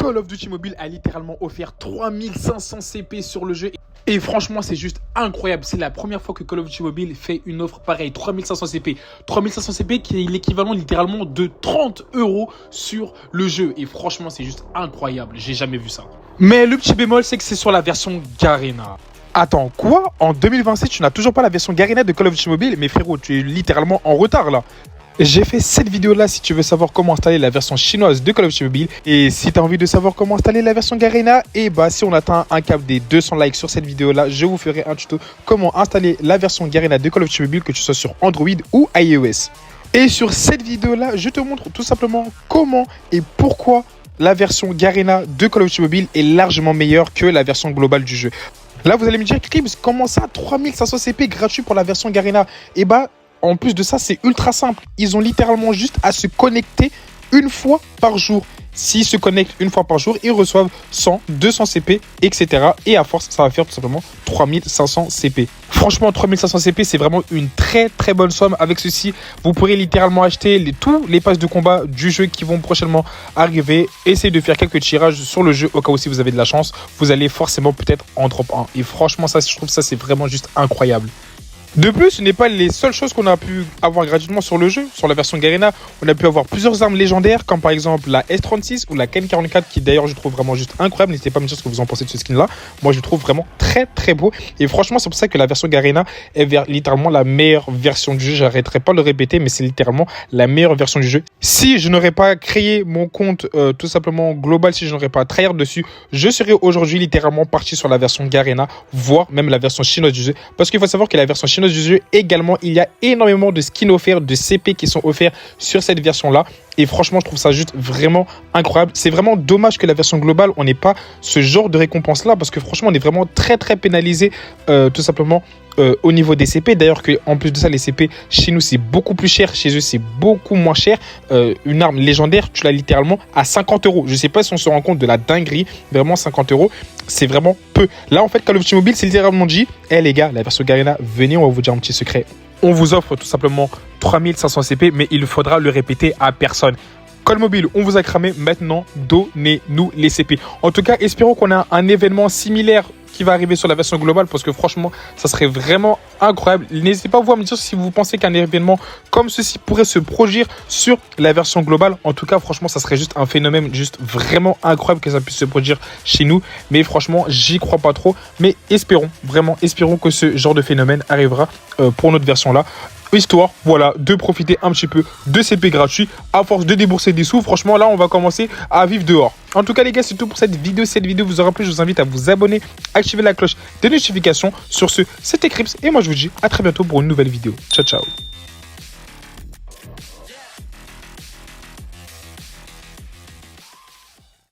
Call of Duty Mobile a littéralement offert 3500 CP sur le jeu. Et franchement, c'est juste incroyable. C'est la première fois que Call of Duty Mobile fait une offre pareille. 3500 CP. 3500 CP qui est l'équivalent littéralement de 30 € sur le jeu. Et franchement, c'est juste incroyable. J'ai jamais vu ça. Mais le petit bémol, c'est que c'est sur la version Garena. Attends, quoi? En 2026, tu n'as toujours pas la version Garena de Call of Duty Mobile? Mais frérot, tu es littéralement en retard là. J'ai fait cette vidéo-là si tu veux savoir comment installer la version chinoise de Call of Duty Mobile. Et si tu as envie de savoir comment installer la version Garena, et bah si on atteint un cap des 200 likes sur cette vidéo-là, je vous ferai un tuto comment installer la version Garena de Call of Duty Mobile, que tu sois sur Android ou iOS. Et sur cette vidéo-là, je te montre tout simplement comment et pourquoi la version Garena de Call of Duty Mobile est largement meilleure que la version globale du jeu. Là, vous allez me dire, Cribs, comment ça, 3500 CP gratuit pour la version Garena? Et bah, en plus de ça, c'est ultra simple. Ils ont littéralement juste à se connecter une fois par jour. S'ils se connectent une fois par jour, ils reçoivent 100, 200 CP, etc. Et à force, ça va faire tout simplement 3500 CP. Franchement, 3500 CP, c'est vraiment une très très bonne somme. Avec ceci, vous pourrez littéralement acheter tous les passes de combat du jeu qui vont prochainement arriver. Essayez de faire quelques tirages sur le jeu au cas où si vous avez de la chance. Vous allez forcément peut-être en drop 1. Et franchement, ça, je trouve ça, c'est vraiment juste incroyable. De plus, ce n'est pas les seules choses qu'on a pu avoir gratuitement sur le jeu. Sur la version Garena, on a pu avoir plusieurs armes légendaires, comme par exemple la S36 ou la KN44, qui d'ailleurs je trouve vraiment juste incroyable. N'hésitez pas à me dire ce que vous en pensez de ce skin là. Moi je le trouve vraiment très très beau. Et franchement, c'est pour ça que la version Garena est littéralement la meilleure version du jeu. J'arrêterai pas de le répéter, mais c'est littéralement la meilleure version du jeu. Si je n'aurais pas créé mon compte tout simplement global, si je n'aurais pas tryhard dessus, je serais aujourd'hui littéralement parti sur la version Garena, voire même la version chinoise du jeu. Parce qu'il faut savoir que la version chinoise du jeu également, il y a énormément de skins offerts, de CP qui sont offerts sur cette version là, et franchement je trouve ça juste vraiment incroyable. C'est vraiment dommage que la version globale on n'ait pas ce genre de récompense là, parce que franchement on est vraiment très pénalisé tout simplement au niveau des CP. D'ailleurs qu'en plus de ça, les CP chez nous c'est beaucoup plus cher, chez eux c'est beaucoup moins cher. Une arme légendaire tu l'as littéralement à 50 €. Je sais pas si on se rend compte de la dinguerie, vraiment 50 €, c'est vraiment peu. Là en fait Call of Duty Mobile c'est littéralement dit, les gars, la version Garena, venez, on va vous dire un petit secret. On vous offre tout simplement 3500 CP, mais il faudra le répéter à personne. Call Mobile, on vous a cramé, maintenant donnez-nous les CP. En tout cas, espérons qu'on a un événement similaire qui va arriver sur la version globale, parce que franchement ça serait vraiment incroyable. N'hésitez pas vous à me dire si vous pensez qu'un événement comme ceci pourrait se produire sur la version globale. En tout cas franchement ça serait juste un phénomène juste vraiment incroyable que ça puisse se produire chez nous, mais franchement j'y crois pas trop, mais espérons, vraiment espérons que ce genre de phénomène arrivera pour notre version là, histoire voilà de profiter un petit peu de CP gratuits. À force de débourser des sous, franchement là on va commencer à vivre dehors. En tout cas les gars, c'est tout pour cette vidéo. Si cette vidéo vous aura plu, je vous invite à vous abonner, activer la cloche des notifications. Sur ce, c'était Cribs et moi je vous dis à très bientôt pour une nouvelle vidéo. Ciao ciao.